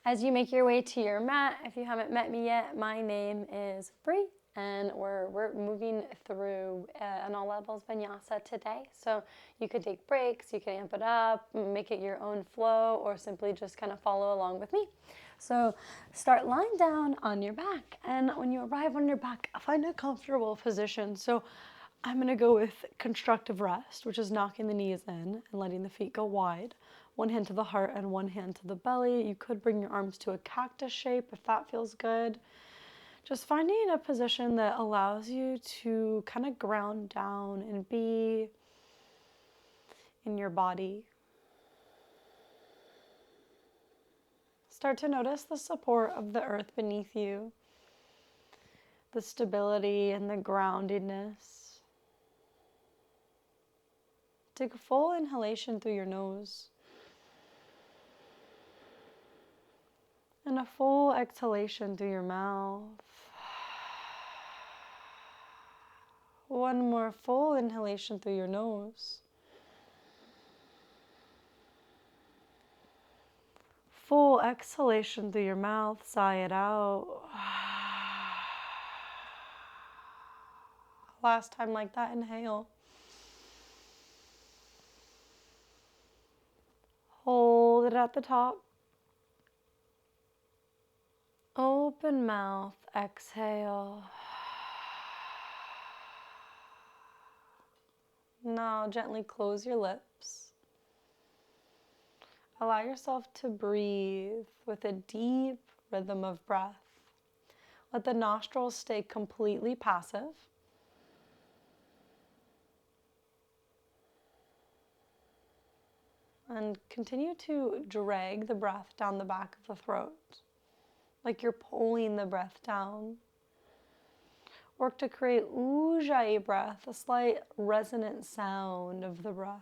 As you make your way to your mat, if you haven't met me yet, my name is Bree, and we're moving through an all levels vinyasa today. So you could take breaks, you can amp it up, make it your own flow, or simply just kind of follow along with me. So start lying down on your back, and when you arrive on your back, find a comfortable position. So I'm going to go with constructive rest, which is knocking the knees in and letting the feet go wide. One hand to the heart and one hand to the belly. You could bring your arms to a cactus shape if that feels good. Just finding a position that allows you to kind of ground down and be in your body. Start to notice the support of the earth beneath you, the stability and the groundedness. Take a full inhalation through your nose and a full exhalation through your mouth. One more full inhalation through your nose. Full exhalation through your mouth, sigh it out. Last time like that, inhale. Hold it at the top. Open mouth, exhale. Now gently close your lips. Allow yourself to breathe with a deep rhythm of breath. Let the nostrils stay completely passive. And continue to drag the breath down the back of the throat, like you're pulling the breath down. Work to create ujjayi breath, a slight resonant sound of the breath.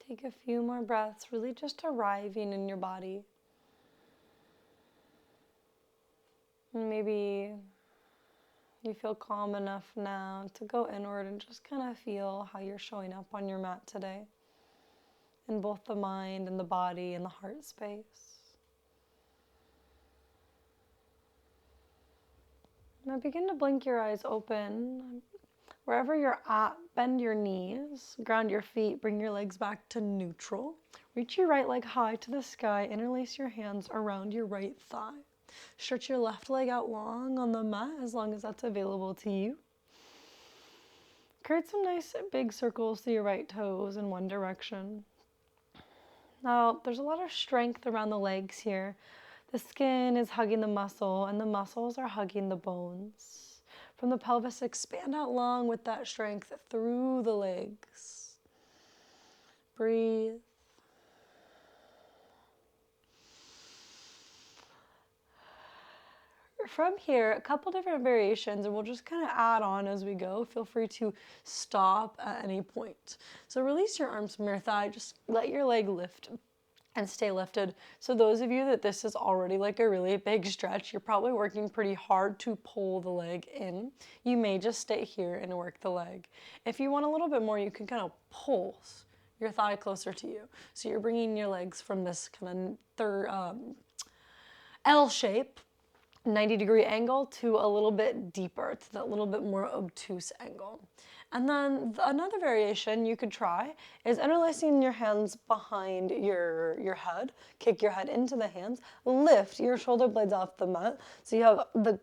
Take a few more breaths, really just arriving in your body. And maybe you feel calm enough now to go inward and just kind of feel how you're showing up on your mat today, in both the mind and the body and the heart space. Now begin to blink your eyes open. Wherever you're at, bend your knees, ground your feet, bring your legs back to neutral. Reach your right leg high to the sky, interlace your hands around your right thigh. Stretch your left leg out long on the mat, as long as that's available to you. Create some nice big circles through your right toes in one direction. Now, there's a lot of strength around the legs here. The skin is hugging the muscle, and the muscles are hugging the bones. From the pelvis, expand out long with that strength through the legs. Breathe. From here, a couple different variations, and we'll just kind of add on as we go. Feel free to stop at any point. So release your arms from your thigh. Just let your leg lift and stay lifted. So those of you that this is already like a really big stretch, you're probably working pretty hard to pull the leg in. You may just stay here and work the leg. If you want a little bit more, you can kind of pulse your thigh closer to you. So you're bringing your legs from this kind of L shape, 90-degree angle, to a little bit deeper, to that little bit more obtuse angle. And then another variation you could try is interlacing your hands behind your head. Kick your head into the hands. Lift your shoulder blades off the mat. So you have the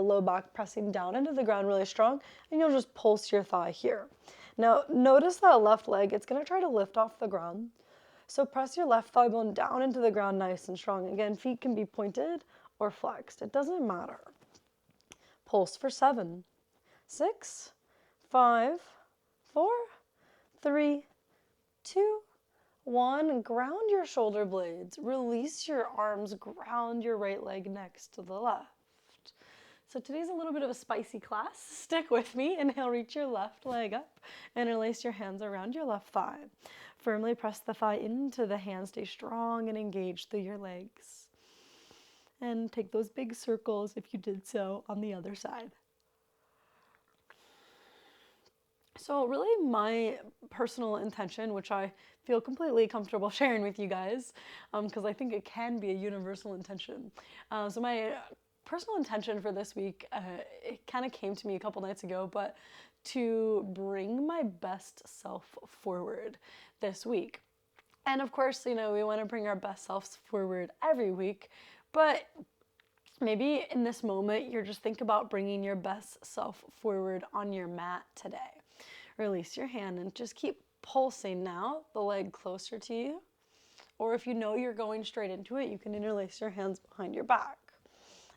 low back pressing down into the ground really strong, and you'll just pulse your thigh here. Now notice that left leg, it's going to try to lift off the ground. So press your left thigh bone down into the ground nice and strong. Again, feet can be pointed or flexed. It doesn't matter. Pulse for 7, 6, 5, 4, 3, 2, 1. Ground your shoulder blades. Release your arms. Ground your right leg next to the left. So today's a little bit of a spicy class. Stick with me. Inhale, reach your left leg up. Interlace your hands around your left thigh. Firmly press the thigh into the hand. Stay strong and engaged through your legs. And take those big circles if you did so on the other side. So really my personal intention, which I feel completely comfortable sharing with you guys, because I think it can be a universal intention. So my personal intention for this week, it kind of came to me a couple nights ago, but to bring my best self forward this week. And of course, we want to bring our best selves forward every week, but maybe in this moment, you're just think about bringing your best self forward on your mat today. Release your hand and just keep pulsing now, the leg closer to you. Or if you know you're going straight into it, you can interlace your hands behind your back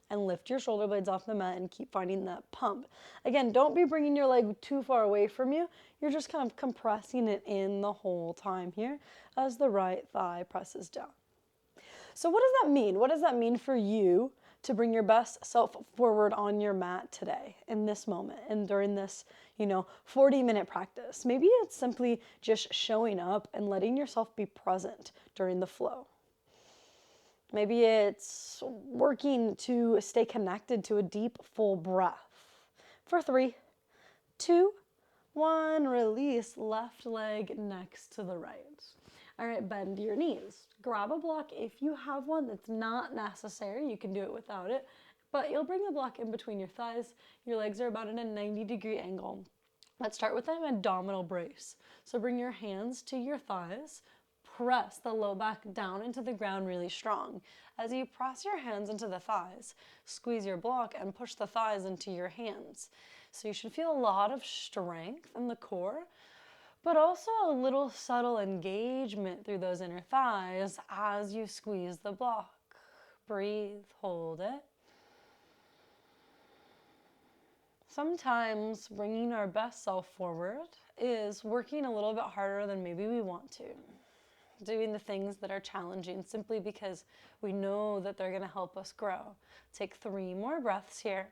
and lift your shoulder blades off the mat and keep finding that pump. Again, don't be bringing your leg too far away from you. You're just kind of compressing it in the whole time here as the right thigh presses down. So what does that mean? What does that mean for you to bring your best self forward on your mat today, in this moment, and during this, 40-minute practice? Maybe it's simply just showing up and letting yourself be present during the flow. Maybe it's working to stay connected to a deep, full breath. For 3, 2, 1, release, left leg next to the right. All right, bend your knees. Grab a block if you have one. That's not necessary. You can do it without it, but you'll bring the block in between your thighs. Your legs are about at a 90-degree angle. Let's start with an abdominal brace. So bring your hands to your thighs. Press the low back down into the ground really strong. As you press your hands into the thighs, squeeze your block and push the thighs into your hands. So you should feel a lot of strength in the core, but also a little subtle engagement through those inner thighs as you squeeze the block. Breathe, hold it. Sometimes bringing our best self forward is working a little bit harder than maybe we want to. Doing the things that are challenging simply because we know that they're going to help us grow. Take 3 more breaths here.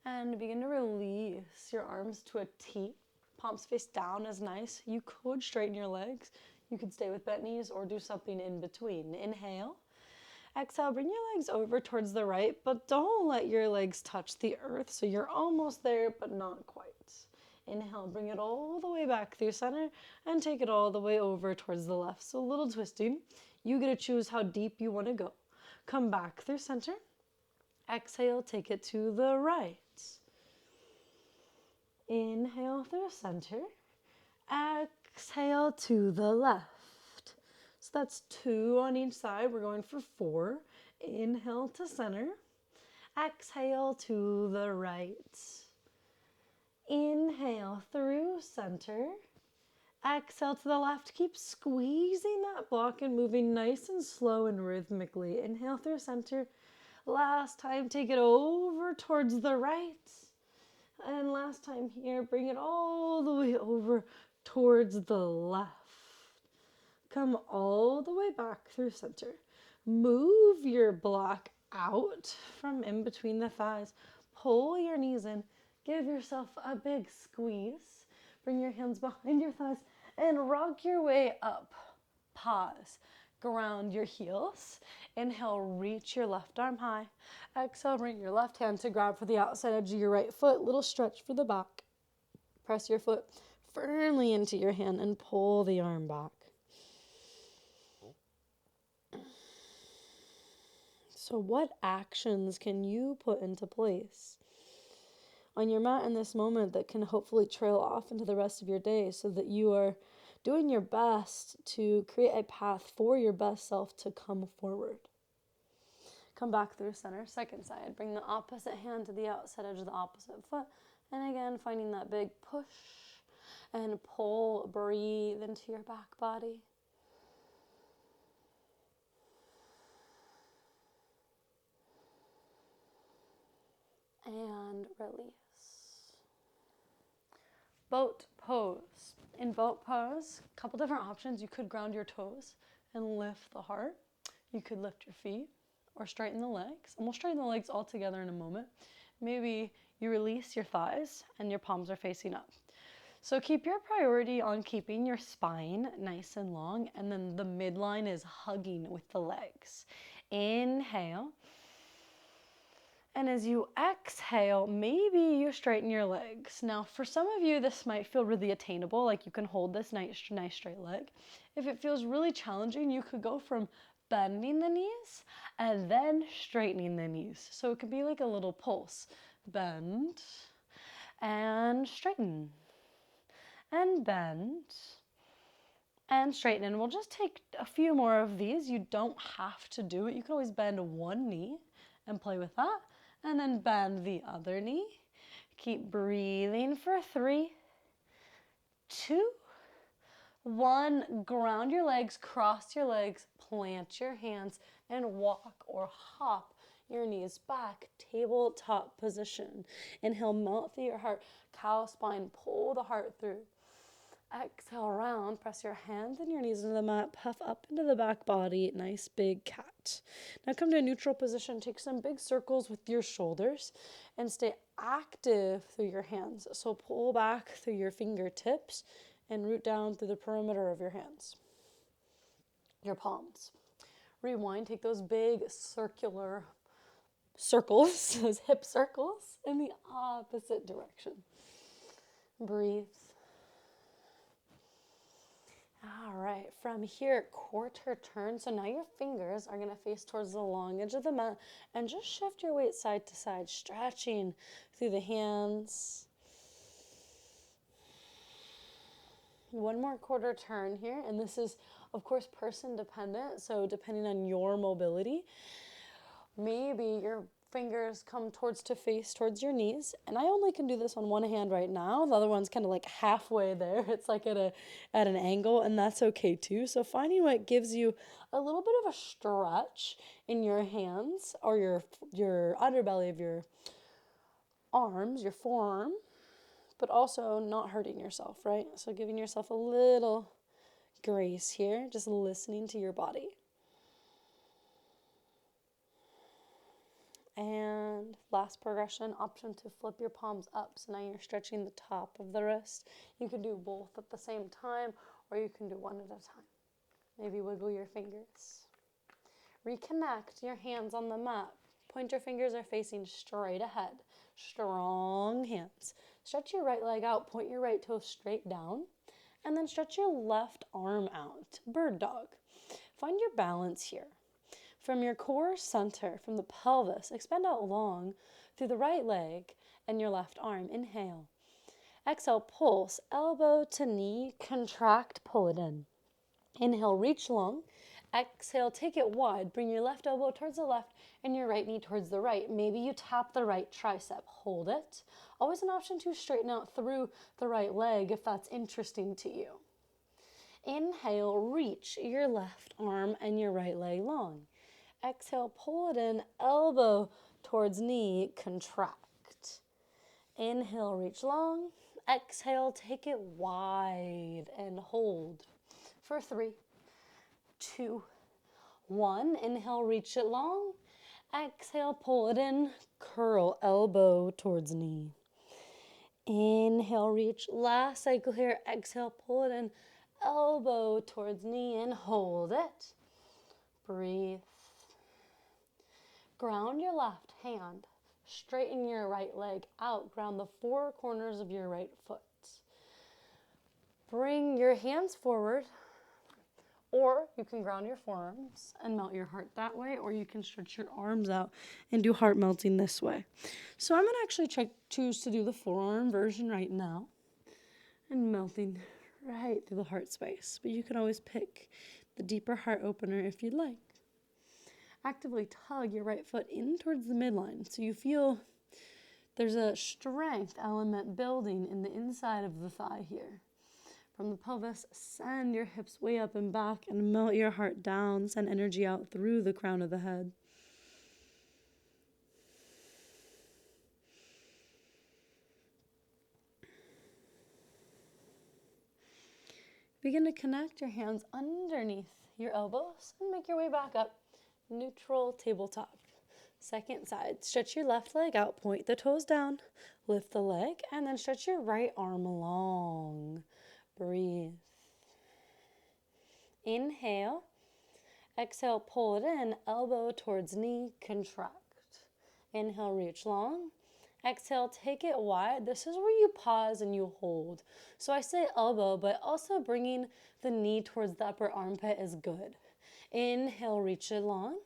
And begin to release your arms to a T. Palms face down is nice. You could straighten your legs. You could stay with bent knees or do something in between. Inhale. Exhale, bring your legs over towards the right, but don't let your legs touch the earth. So you're almost there, but not quite. Inhale, bring it all the way back through center and take it all the way over towards the left. So a little twisting. You get to choose how deep you want to go. Come back through center. Exhale, take it to the right. Inhale through center. Exhale to the left. So that's 2 on each side. We're going for 4. Inhale to center. Exhale to the right. Inhale through center. Exhale to the left. Keep squeezing that block and moving nice and slow and rhythmically. Inhale through center. Last time, take it over towards the right. And last time here, bring it all the way over towards the left. Come all the way back through center. Move your block out from in between the thighs. Pull your knees in. Give yourself a big squeeze. Bring your hands behind your thighs and rock your way up. Pause. Ground your heels. Inhale, reach your left arm high. Exhale, bring your left hand to grab for the outside edge of your right foot. Little stretch for the back. Press your foot firmly into your hand and pull the arm back. So what actions can you put into place on your mat in this moment that can hopefully trail off into the rest of your day so that you are doing your best to create a path for your best self to come forward? Come back through center, second side. Bring the opposite hand to the outside edge of the opposite foot. And again, finding that big push and pull. Breathe into your back body. And release. Boat pose. In boat pose, a couple different options. You could ground your toes and lift the heart. You could lift your feet or straighten the legs. And we'll straighten the legs all together in a moment. Maybe you release your thighs and your palms are facing up. So keep your priority on keeping your spine nice and long, and then the midline is hugging with the legs. Inhale. And as you exhale, maybe you straighten your legs. Now, for some of you, this might feel really attainable, like you can hold this nice straight leg. If it feels really challenging, you could go from bending the knees and then straightening the knees. So it could be like a little pulse. Bend and straighten and bend and straighten. And we'll just take a few more of these. You don't have to do it. You can always bend one knee and play with that. And then bend the other knee. Keep breathing for 3, 2, 1. Ground your legs, cross your legs, plant your hands, and walk or hop your knees back. Tabletop position. Inhale, melt through your heart. Cow spine, pull the heart through. Exhale, round, press your hands and your knees into the mat, puff up into the back body, nice big cat. Now come to a neutral position, take some big circles with your shoulders and stay active through your hands. So pull back through your fingertips and root down through the perimeter of your hands, your palms. Rewind, take those big circular circles, those hip circles in the opposite direction. Breathe. All right, from here, quarter turn. So now your fingers are gonna face towards the long edge of the mat and just shift your weight side to side, stretching through the hands. One more quarter turn here, and this is, of course, person dependent. So depending on your mobility, maybe your fingers come towards your knees, and I only can do this on one hand right now. The other one's kind of like halfway there. It's like at an angle, and that's okay too. So finding what gives you a little bit of a stretch in your hands or your underbelly of your arms, your forearm, but also not hurting yourself, right? So giving yourself a little grace here, just listening to your body. And last progression, option to flip your palms up. So now you're stretching the top of the wrist. You can do both at the same time, or you can do one at a time. Maybe wiggle your fingers. Reconnect your hands on the mat. Pointer fingers are facing straight ahead. Strong hands. Stretch your right leg out, point your right toe straight down, and then stretch your left arm out. Bird dog. Find your balance here. From your core center, from the pelvis, expand out long through the right leg and your left arm. Inhale. Exhale, pulse, elbow to knee, contract, pull it in. Inhale, reach long. Exhale, take it wide. Bring your left elbow towards the left and your right knee towards the right. Maybe you tap the right tricep. Hold it. Always an option to straighten out through the right leg if that's interesting to you. Inhale, reach your left arm and your right leg long. Exhale, pull it in, elbow towards knee, contract. Inhale, reach long. Exhale, take it wide and hold for 3, 2, 1. Inhale, reach it long. Exhale, pull it in, curl, elbow towards knee. Inhale, reach. Last cycle here. Exhale, pull it in, elbow towards knee and hold it. Breathe. Ground your left hand, straighten your right leg out, ground the 4 corners of your right foot. Bring your hands forward, or you can ground your forearms and melt your heart that way, or you can stretch your arms out and do heart melting this way. So I'm going to actually choose to do the forearm version right now and melting right through the heart space, but you can always pick the deeper heart opener if you'd like. Actively tug your right foot in towards the midline so you feel there's a strength element building in the inside of the thigh here. From the pelvis, send your hips way up and back and melt your heart down. Send energy out through the crown of the head. Begin to connect your hands underneath your elbows and make your way back up. Neutral tabletop. Second side, stretch your left leg out, point the toes down, lift the leg, and then stretch your right arm long. Breathe. Inhale. Exhale, pull it in, elbow towards knee, contract. Inhale, reach long. Exhale, take it wide. This is where you pause and you hold. So I say elbow, but also bringing the knee towards the upper armpit is good. Inhale, reach it long.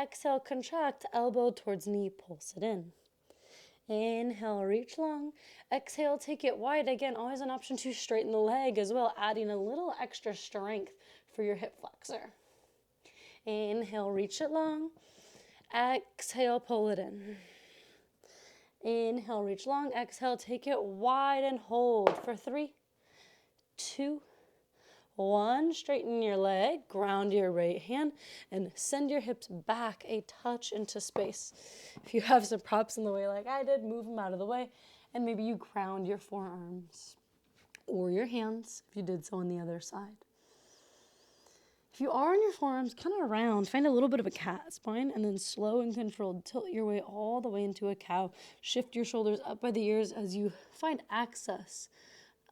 Exhale, contract, elbow towards knee, pulse it in. Inhale, reach long. Exhale, take it wide. Again, always an option to straighten the leg as well, adding a little extra strength for your hip flexor. Inhale, reach it long. Exhale, pull it in. Inhale, reach long. Exhale, take it wide and hold for 3, 2, 1. Straighten your leg, ground your right hand, and send your hips back a touch into space. If you have some props in the way like I did, move them out of the way, and maybe you ground your forearms or your hands if you did so on the other side. If you are on your forearms, kind of round, find a little bit of a cat spine, and then slow and controlled, tilt your way all the way into a cow. Shift your shoulders up by the ears as you find access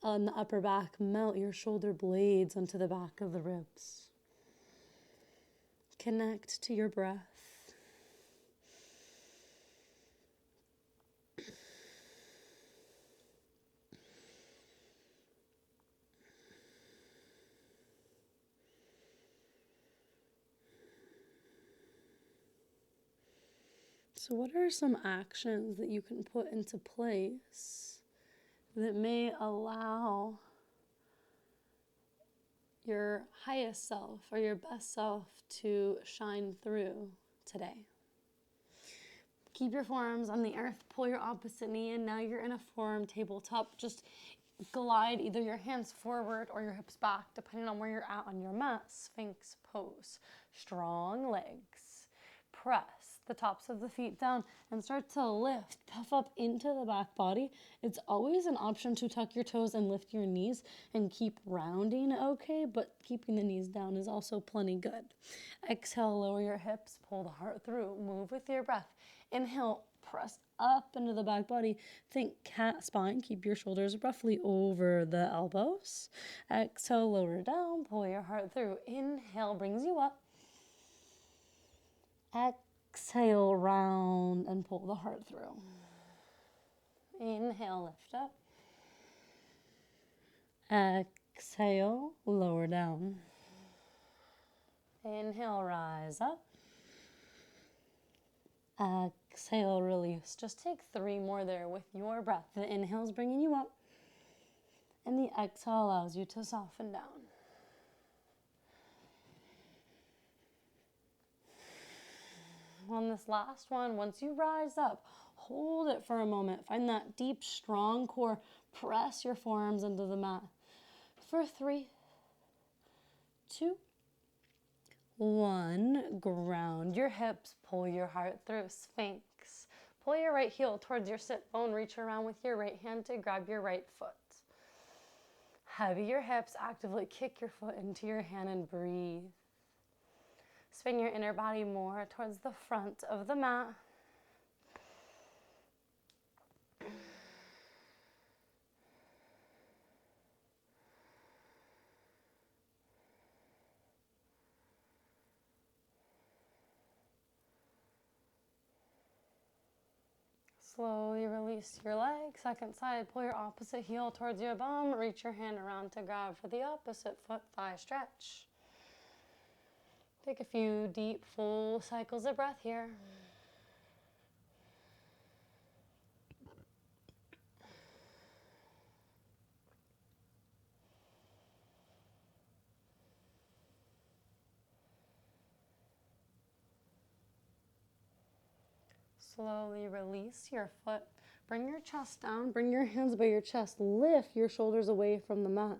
on the upper back. Melt your shoulder blades onto the back of the ribs. Connect to your breath. So what are some actions that you can put into place that may allow your highest self or your best self to shine through today? Keep your forearms on the earth, pull your opposite knee in. Now you're in a forearm tabletop. Just glide either your hands forward or your hips back, depending on where you're at on your mat. Sphinx pose. Strong legs. Press the tops of the feet down and start to lift, puff up into the back body. It's always an option to tuck your toes and lift your knees and keep rounding, okay? But keeping the knees down is also plenty good. Exhale, lower your hips, pull the heart through, move with your breath. Inhale, press up into the back body. Think cat spine. Keep your shoulders roughly over the elbows. Exhale, lower down, pull your heart through. Inhale brings you up. Exhale, round and pull the heart through. Inhale, lift up. Exhale, lower down. Inhale, rise up. Exhale, release. Just take 3 more there with your breath. The inhale's bringing you up, and the exhale allows you to soften down. On this last one, once you rise up, hold it for a moment. Find that deep, strong core. Press your forearms into the mat. For 3, 2, 1. Ground your hips. Pull your heart through. Sphinx. Pull your right heel towards your sit bone. Reach around with your right hand to grab your right foot. Heavy your hips. Actively kick your foot into your hand and breathe. Spin your inner body more towards the front of the mat. Slowly release your leg. Second side, pull your opposite heel towards your bum. Reach your hand around to grab for the opposite foot. Thigh stretch. Take a few deep, full cycles of breath here. Slowly release your foot. Bring your chest down. Bring your hands by your chest. Lift your shoulders away from the mat.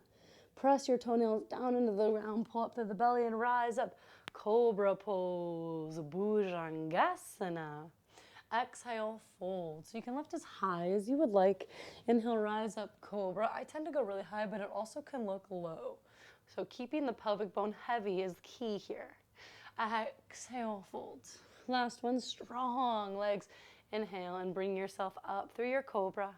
Press your toenails down into the ground. Pull up to the belly and rise up. Cobra pose. Bhujangasana. Exhale, fold. So you can lift as high as you would like. Inhale, rise up, cobra. I tend to go really high, but it also can look low. So keeping the pelvic bone heavy is key here. Exhale, fold. Last one, strong legs. Inhale and bring yourself up through your cobra.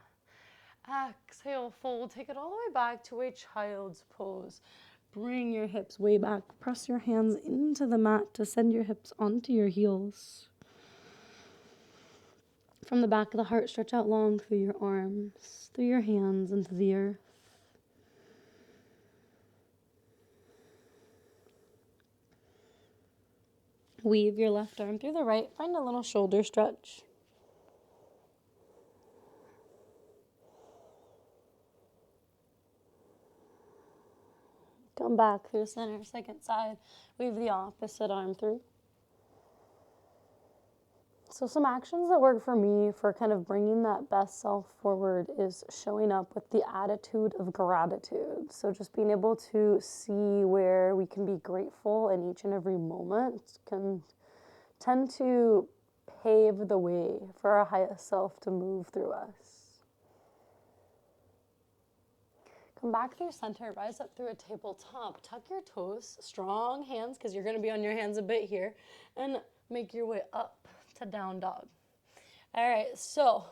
Exhale, fold. Take it all the way back to a child's pose. Bring your hips way back. Press your hands into the mat to send your hips onto your heels. From the back of the heart, stretch out long through your arms, through your hands, into the earth. Weave your left arm through the right. Find a little shoulder stretch. Come back through center, second side. Weave the opposite arm through. So some actions that work for me for kind of bringing that best self forward is showing up with the attitude of gratitude. So just being able to see where we can be grateful in each and every moment can tend to pave the way for our highest self to move through us. Come back through center, rise up through a tabletop, tuck your toes, strong hands, because you're going to be on your hands a bit here, and make your way up to down dog. All right, so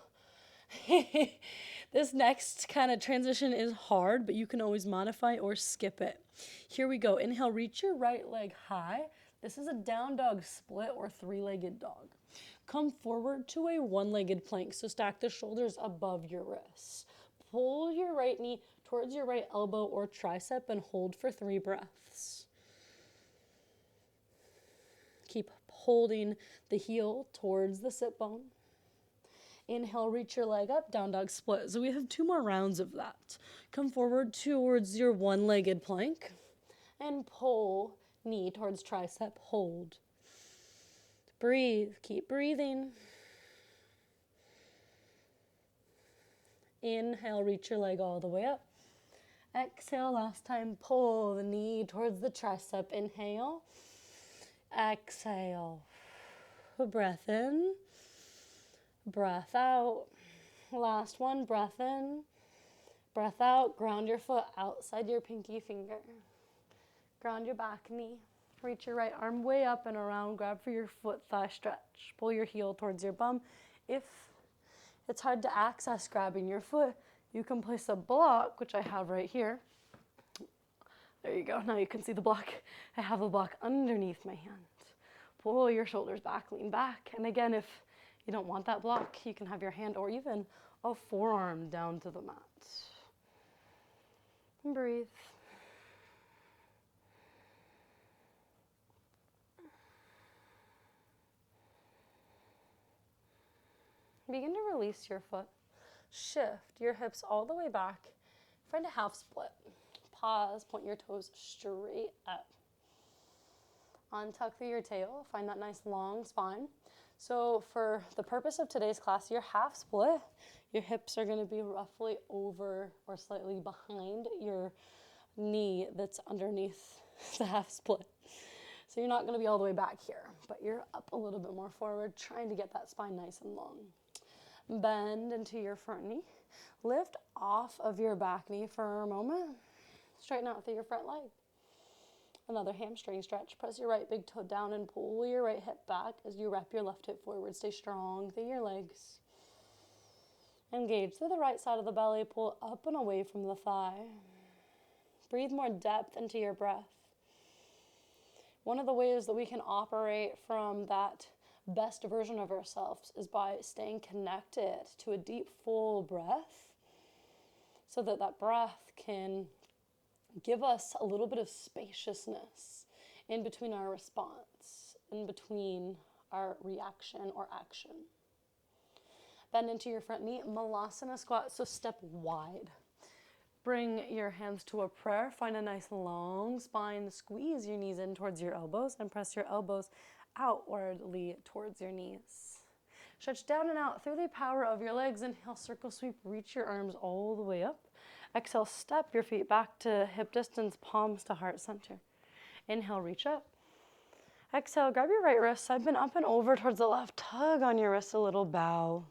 this next kind of transition is hard, but you can always modify or skip it. Here we go. Inhale, reach your right leg high. This is a down dog split or three-legged dog. Come forward to a one-legged plank, so stack the shoulders above your wrists. Pull your right knee towards your right elbow or tricep and hold for 3 breaths. Keep holding the heel towards the sit bone. Inhale, reach your leg up, down dog split. So we have 2 more rounds of that. Come forward towards your one-legged plank and pull knee towards tricep, hold. Breathe, keep breathing. Inhale, reach your leg all the way up. Exhale, last time, pull the knee towards the tricep. Inhale. Exhale. Breath in. Breath out. Last one, breath in. Breath out. Ground your foot outside your pinky finger. Ground your back knee. Reach your right arm way up and around. Grab for your foot thigh stretch. Pull your heel towards your bum. If it's hard to access grabbing your foot, you can place a block, which I have right here. There you go. Now you can see the block. I have a block underneath my hand. Pull your shoulders back, lean back. And again, if you don't want that block, you can have your hand or even a forearm down to the mat. And breathe. Begin to release your foot. Shift your hips all the way back. Find a half split. Pause, point your toes straight up. Untuck through your tail. Find that nice long spine. So for the purpose of today's class, your half split, your hips are going to be roughly over or slightly behind your knee that's underneath the half split. So you're not going to be all the way back here, but you're up a little bit more forward, trying to get that spine nice and long. Bend into your front knee. Lift off of your back knee for a moment. Straighten out through your front leg. Another hamstring stretch. Press your right big toe down and pull your right hip back as you wrap your left hip forward. Stay strong through your legs. Engage through the right side of the belly. Pull up and away from the thigh. Breathe more depth into your breath. One of the ways that we can operate from that best version of ourselves is by staying connected to a deep, full breath so that that breath can give us a little bit of spaciousness in between our response, in between our reaction or action. Bend into your front knee, Malasana squat, so step wide. Bring your hands to a prayer. Find a nice long spine. Squeeze your knees in towards your elbows and press your elbows outwardly towards your knees. Stretch down and out through the power of your legs. Inhale, circle sweep. Reach your arms all the way up. Exhale, step your feet back to hip distance, palms to heart center. Inhale, reach up. Exhale, grab your right wrist. I've been up and over towards the left. Tug on your wrist a little, bow.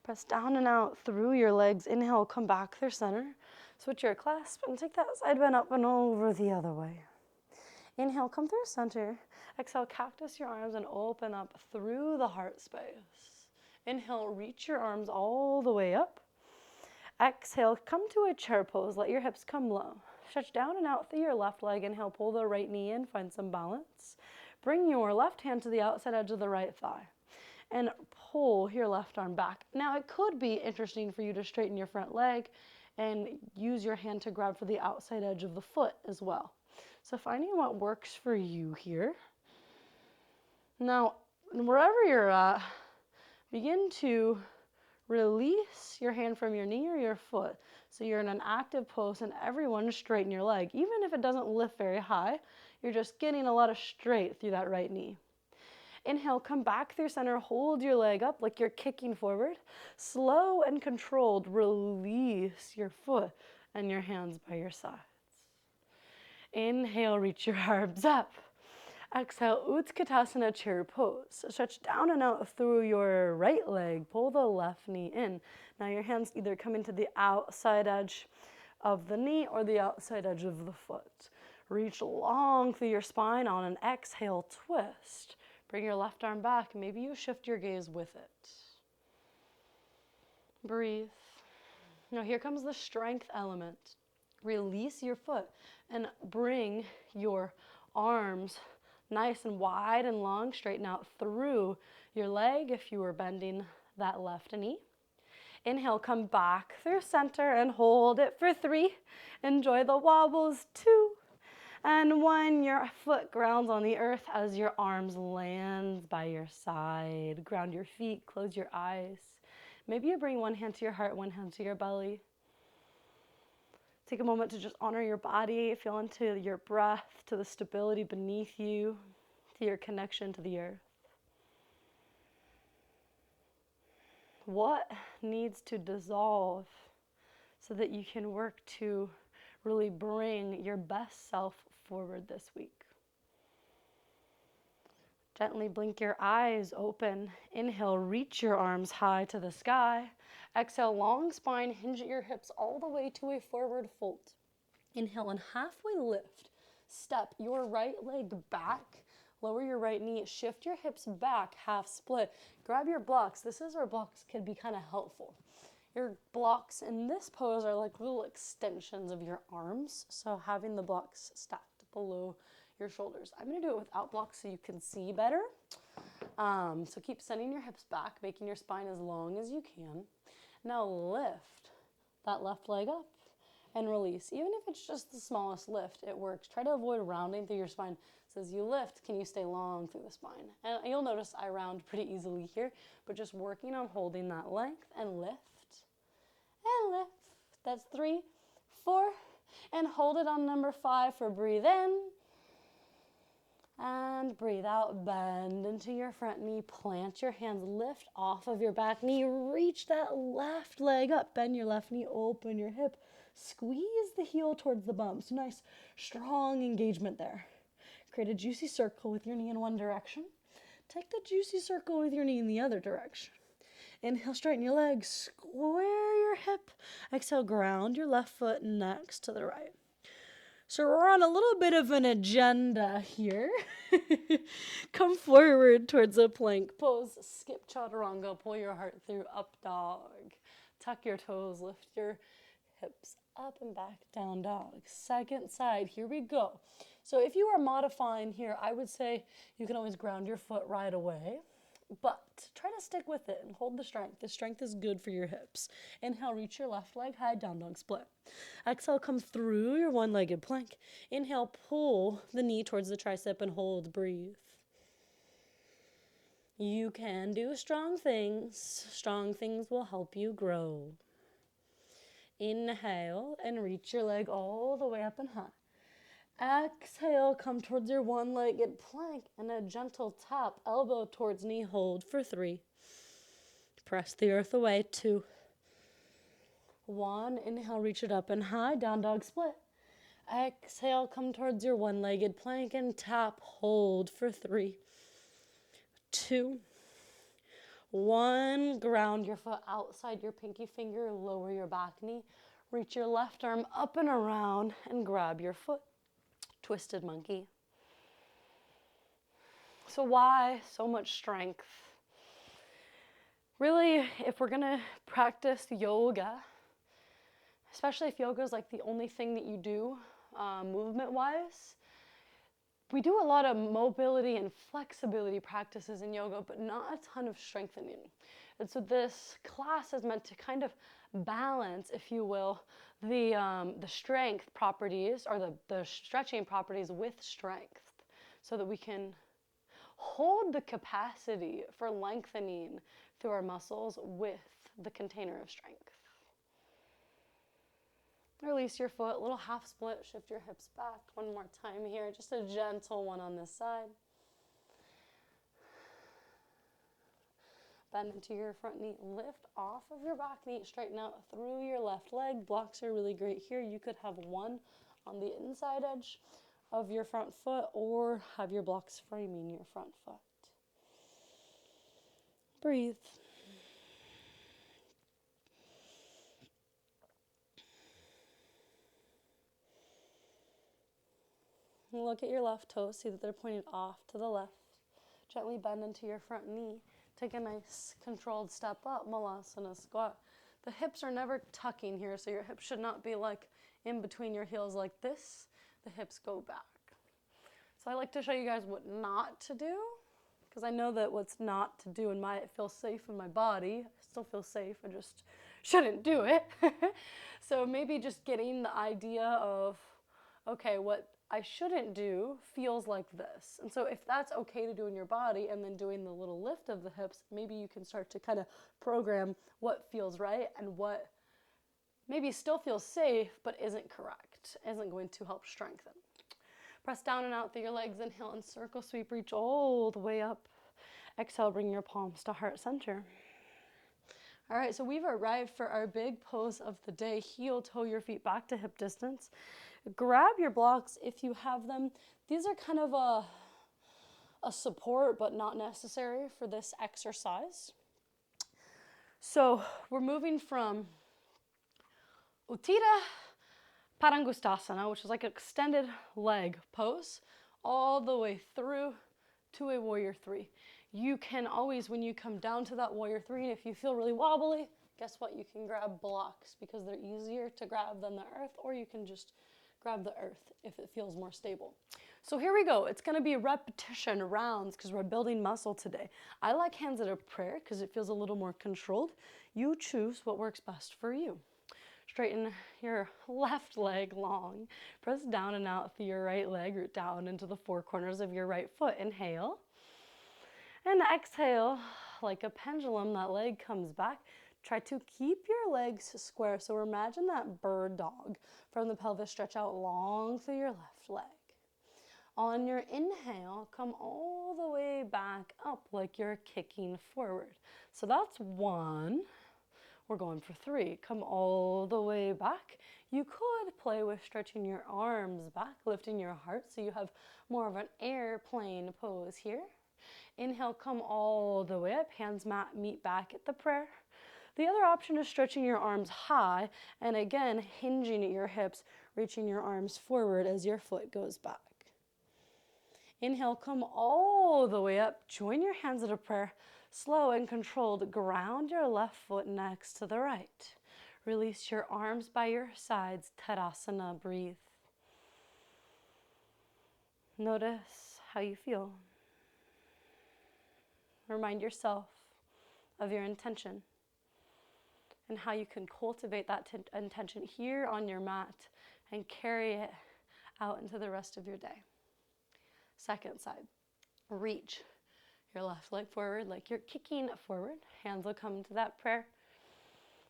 Press down and out through your legs. Inhale, come back through center. Switch your clasp and take that side bend up and over the other way. Inhale, come through center. Exhale, cactus your arms and open up through the heart space. Inhale, reach your arms all the way up. Exhale, come to a chair pose. Let your hips come low. Stretch down and out through your left leg. Inhale, pull the right knee in, find some balance. Bring your left hand to the outside edge of the right thigh and pull your left arm back. Now, it could be interesting for you to straighten your front leg and use your hand to grab for the outside edge of the foot as well. So finding what works for you here. Now, wherever you're at, begin to release your hand from your knee or your foot. So you're in an active pose, and everyone straighten your leg. Even if it doesn't lift very high, you're just getting a lot of straight through that right knee. Inhale, come back through center, hold your leg up like you're kicking forward. Slow and controlled, release your foot and your hands by your sides. Inhale, reach your arms up. Exhale, Utkatasana chair pose. Stretch down and out through your right leg. Pull the left knee in. Now your hands either come into the outside edge of the knee or the outside edge of the foot. Reach long through your spine on an exhale, twist. Bring your left arm back. Maybe you shift your gaze with it. Breathe. Now here comes the strength element. Release your foot and bring your arms nice and wide and long. Straighten out through your leg if you were bending that left knee. Inhale, come back through center and hold it for 3. Enjoy the wobbles. 2. And 1, your foot grounds on the earth as your arms land by your side. Ground your feet, close your eyes. Maybe you bring one hand to your heart, one hand to your belly. Take a moment to just honor your body, feel into your breath, to the stability beneath you, to your connection to the earth. What needs to dissolve so that you can work to really bring your best self forward this week? Gently blink your eyes open. Inhale, reach your arms high to the sky. Exhale, long spine, hinge at your hips all the way to a forward fold. Inhale and halfway lift. Step your right leg back. Lower your right knee. Shift your hips back, half split. Grab your blocks. This is where blocks can be kind of helpful. Your blocks in this pose are like little extensions of your arms. So having the blocks stacked below your shoulders. I'm going to do it without blocks so you can see better. So keep sending your hips back, making your spine as long as you can. Now lift that left leg up and release. Even if it's just the smallest lift, it works. Try to avoid rounding through your spine. So as you lift, can you stay long through the spine? And you'll notice I round pretty easily here, but just working on holding that length and lift. And lift. That's 3, 4, and hold it on number 5 for breathe in. And breathe out, bend into your front knee, plant your hands, lift off of your back knee, reach that left leg up, bend your left knee, open your hip, squeeze the heel towards the bum. So nice, strong engagement there. Create a juicy circle with your knee in one direction. Take the juicy circle with your knee in the other direction. Inhale, straighten your legs, square your hip. Exhale, ground your left foot next to the right. So we're on a little bit of an agenda here. Come forward towards a plank pose. Skip chaturanga. Pull your heart through up dog. Tuck your toes. Lift your hips up and back, down dog. Second side. Here we go. So if you are modifying here, I would say you can always ground your foot right away. But try to stick with it and hold the strength. The strength is good for your hips. Inhale, reach your left leg high, down dog split. Exhale, come through your one-legged plank. Inhale, pull the knee towards the tricep and hold, breathe. You can do strong things. Strong things will help you grow. Inhale and reach your leg all the way up and high. Exhale, come towards your one-legged plank and a gentle tap, elbow towards knee, hold for 3. Press the earth away, 2. 1, inhale, reach it up and high, down dog split. Exhale, come towards your one-legged plank and tap, hold for 3. 2. 1, ground your foot outside your pinky finger, lower your back knee, reach your left arm up and around and grab your foot. Twisted monkey. So why so much strength? Really, if we're gonna practice yoga, especially if yoga is like the only thing that you do movement-wise, we do a lot of mobility and flexibility practices in yoga, but not a ton of strengthening. And so this class is meant to kind of balance, if you will, the strength properties or the stretching properties with strength, so that we can hold the capacity for lengthening through our muscles with the container of strength. Release your foot, little half split, shift your hips back one more time here, just a gentle one on this side. Bend into your front knee, lift off of your back knee, straighten out through your left leg. Blocks are really great here. You could have one on the inside edge of your front foot or have your blocks framing your front foot. Breathe. Look at your left toes, see that they're pointed off to the left. Gently bend into your front knee. Take a nice controlled step up, Malasana squat. The hips are never tucking here, so your hips should not be like in between your heels like this. The hips go back. So I like to show you guys what not to do, because I know that what's not to do it feels safe in my body. I still feel safe, I just shouldn't do it. So maybe just getting the idea of, okay, what I shouldn't do feels like this. And so if that's okay to do in your body and then doing the little lift of the hips, maybe you can start to kind of program what feels right and what maybe still feels safe but isn't correct, isn't going to help strengthen. Press down and out through your legs, inhale and circle sweep, reach all the way up. Exhale, bring your palms to heart center. All right, so we've arrived for our big pose of the day. Heel toe your feet back to hip distance. Grab your blocks if you have them. These are kind of a support, but not necessary for this exercise. So we're moving from Uttita Padangusthasana, which is like an extended leg pose, all the way through to a warrior three. You can always, when you come down to that warrior three, if you feel really wobbly, guess what? You can grab blocks because they're easier to grab than the earth, or you can just grab the earth if it feels more stable. So here we go. It's going to be repetition rounds because we're building muscle today. I like hands at a prayer because it feels a little more controlled. You choose what works best for you. Straighten your left leg long. Press down and out through your right leg. Root down into the four corners of your right foot. Inhale. And exhale, like a pendulum, that leg comes back. Try to keep your legs square. So imagine that bird dog from the pelvis. Stretch out long through your left leg. On your inhale, come all the way back up like you're kicking forward. So that's one. We're going for three. Come all the way back. You could play with stretching your arms back, lifting your heart so you have more of an airplane pose here. Inhale, come all the way up. Hands meet back at the prayer. The other option is stretching your arms high and again, hinging at your hips, reaching your arms forward as your foot goes back. Inhale, come all the way up. Join your hands at a prayer. Slow and controlled, ground your left foot next to the right. Release your arms by your sides, Tadasana, breathe. Notice how you feel. Remind yourself of your intention and how you can cultivate that intention here on your mat and carry it out into the rest of your day. Second side, reach your left leg forward like you're kicking forward. Hands will come to that prayer.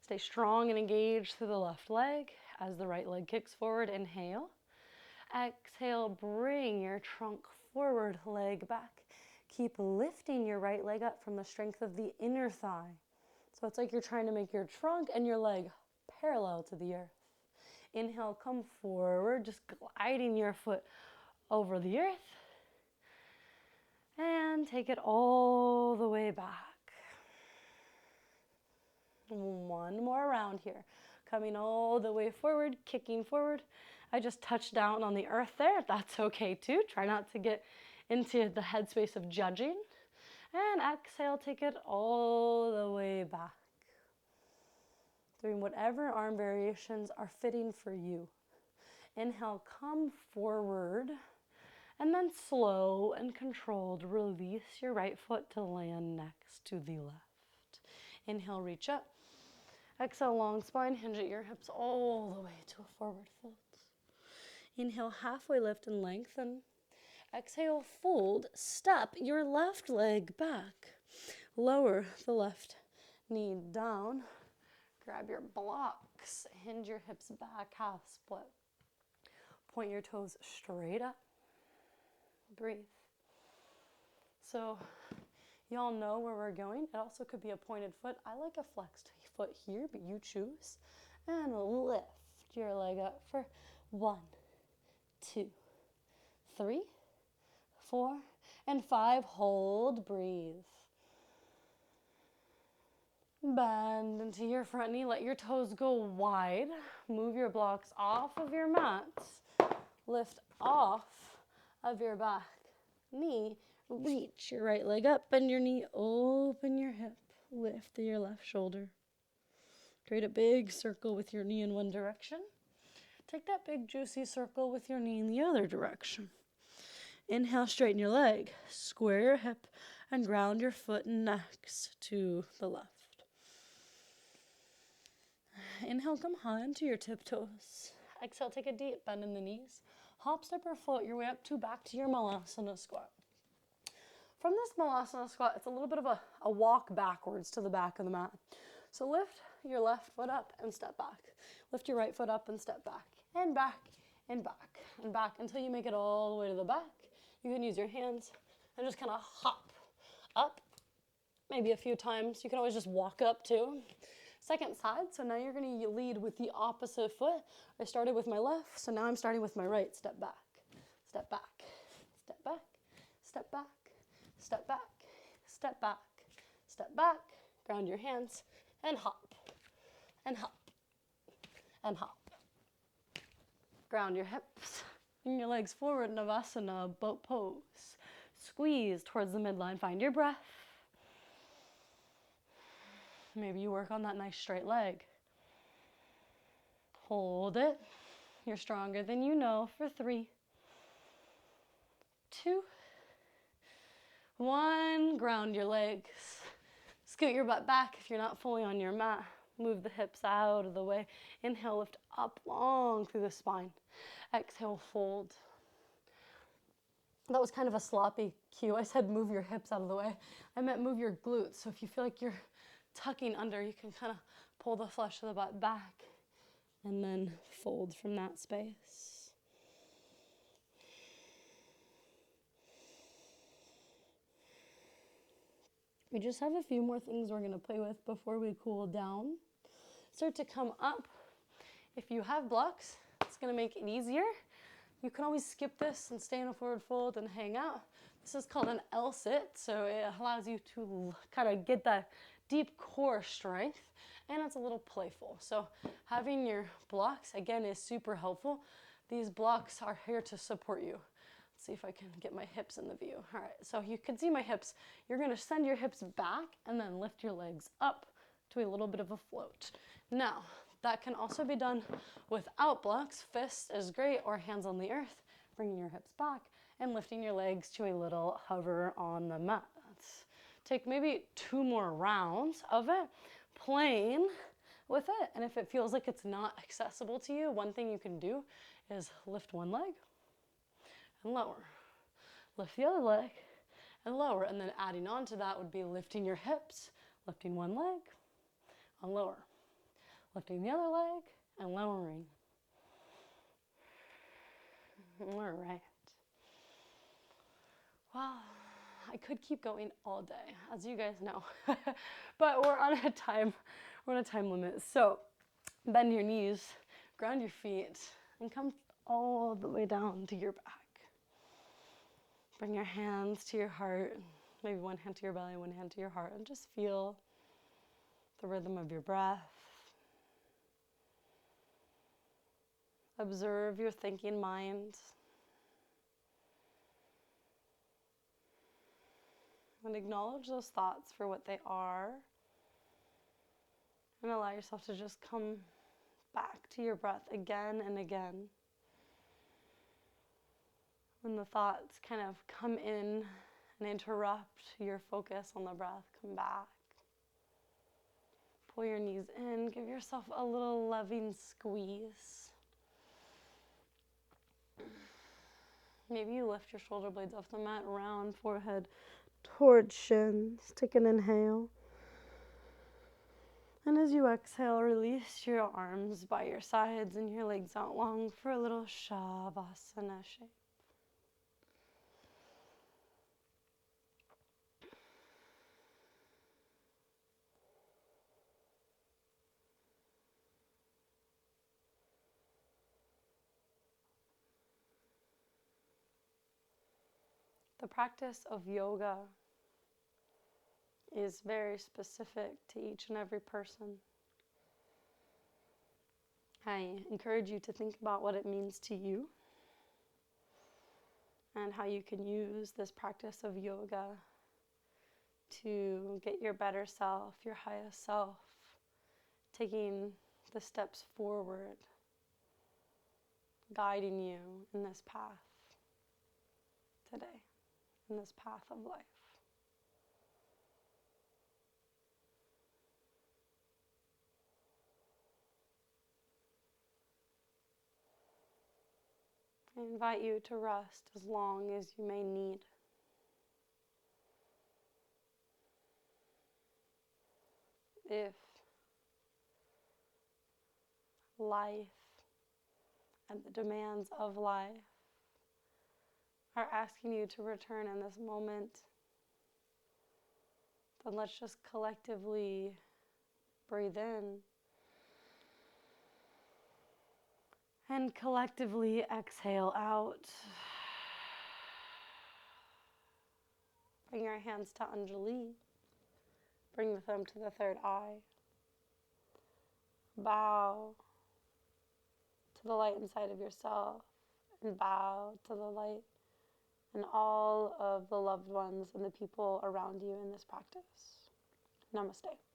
Stay strong and engaged through the left leg as the right leg kicks forward. Inhale. Exhale, bring your trunk forward, leg back. Keep lifting your right leg up from the strength of the inner thigh. So it's like you're trying to make your trunk and your leg parallel to the earth. Inhale, come forward, just gliding your foot over the earth. And take it all the way back. One more round here. Coming all the way forward, kicking forward. I just touched down on the earth there. That's okay too. Try not to get into the headspace of judging. And exhale, take it all the way back. Doing whatever arm variations are fitting for you. Inhale, come forward. And then slow and controlled, release your right foot to land next to the left. Inhale, reach up. Exhale, long spine, hinge at your hips all the way to a forward fold. Inhale, halfway lift and lengthen. Exhale, fold. Step your left leg back. Lower the left knee down. Grab your blocks. Hinge your hips back, half split. Point your toes straight up. Breathe. So y'all know where we're going. It also could be a pointed foot. I like a flexed foot here, but you choose. And lift your leg up for 1, 2, 3, 4, and 5. Hold, breathe. Bend into your front knee. Let your toes go wide. Move your blocks off of your mats. Lift off of your back knee. Reach your right leg up, bend your knee, open your hip, lift your left shoulder. Create a big circle with your knee in one direction. Take that big juicy circle with your knee in the other direction. Inhale, straighten your leg, square your hip, and ground your foot next to the left. Inhale, come high onto your tiptoes. Exhale, take a deep bend in the knees. Hop, step, or float your way up to back to your Malasana squat. From this Malasana squat, it's a little bit of a walk backwards to the back of the mat. So lift your left foot up and step back. Lift your right foot up and step back. And back, and back, and back until you make it all the way to the back. You can use your hands and just kind of hop up, maybe a few times. You can always just walk up too. Second side, so now you're going to lead with the opposite foot. I started with my left, so now I'm starting with my right. Step back, step back, step back, step back, step back, step back, step back. Ground your hands and hop, and hop, and hop. Ground your hips, bring your legs forward, Navasana, boat pose. Squeeze towards the midline, find your breath. Maybe you work on that nice straight leg. Hold it. You're stronger than you know for 3, 2, 1. Ground your legs. Scoot your butt back if you're not fully on your mat. Move the hips out of the way. Inhale, lift up long through the spine. Exhale, fold. That was kind of a sloppy cue. I said move your hips out of the way. I meant move your glutes. So if you feel like you're tucking under, you can kind of pull the flesh of the butt back and then fold from that space. We just have a few more things we're going to play with before we cool down. Start to come up. If you have blocks, it's going to make it easier. You can always skip this and stay in a forward fold and hang out. This is called an L-sit, so it allows you to kind of get that deep core strength, and it's a little playful. So having your blocks, again, is super helpful. These blocks are here to support you. Let's see if I can get my hips in the view. All right, so you can see my hips. You're going to send your hips back and then lift your legs up to a little bit of a float. Now, that can also be done without blocks. Fist is great, or hands on the earth, bringing your hips back and lifting your legs to a little hover on the mat. Take maybe 2 more rounds of it, playing with it. And if it feels like it's not accessible to you, one thing you can do is lift one leg and lower. Lift the other leg and lower. And then adding on to that would be lifting your hips, lifting one leg and lower. Lifting the other leg and lowering. All right. Wow. I could keep going all day, as you guys know, but we're on a time limit. So bend your knees, ground your feet, and come all the way down to your back. Bring your hands to your heart, maybe one hand to your belly, one hand to your heart, and just feel the rhythm of your breath. Observe your thinking mind. And acknowledge those thoughts for what they are. And allow yourself to just come back to your breath again and again. When the thoughts kind of come in and interrupt your focus on the breath, come back. Pull your knees in, give yourself a little loving squeeze. Maybe you lift your shoulder blades off the mat, round forehead towards shins. Take an inhale. And as you exhale, release your arms by your sides and your legs out long for a little Shavasana shape. The practice of yoga is very specific to each and every person. I encourage you to think about what it means to you and how you can use this practice of yoga to get your better self, your highest self, taking the steps forward, guiding you in this path today, in this path of life. I invite you to rest as long as you may need. If life and the demands of life are asking you to return in this moment, then let's just collectively breathe in and collectively exhale out. Bring your hands to Anjali. Bring the thumb to the third eye. Bow to the light inside of yourself, and bow to the light and all of the loved ones and the people around you in this practice. Namaste.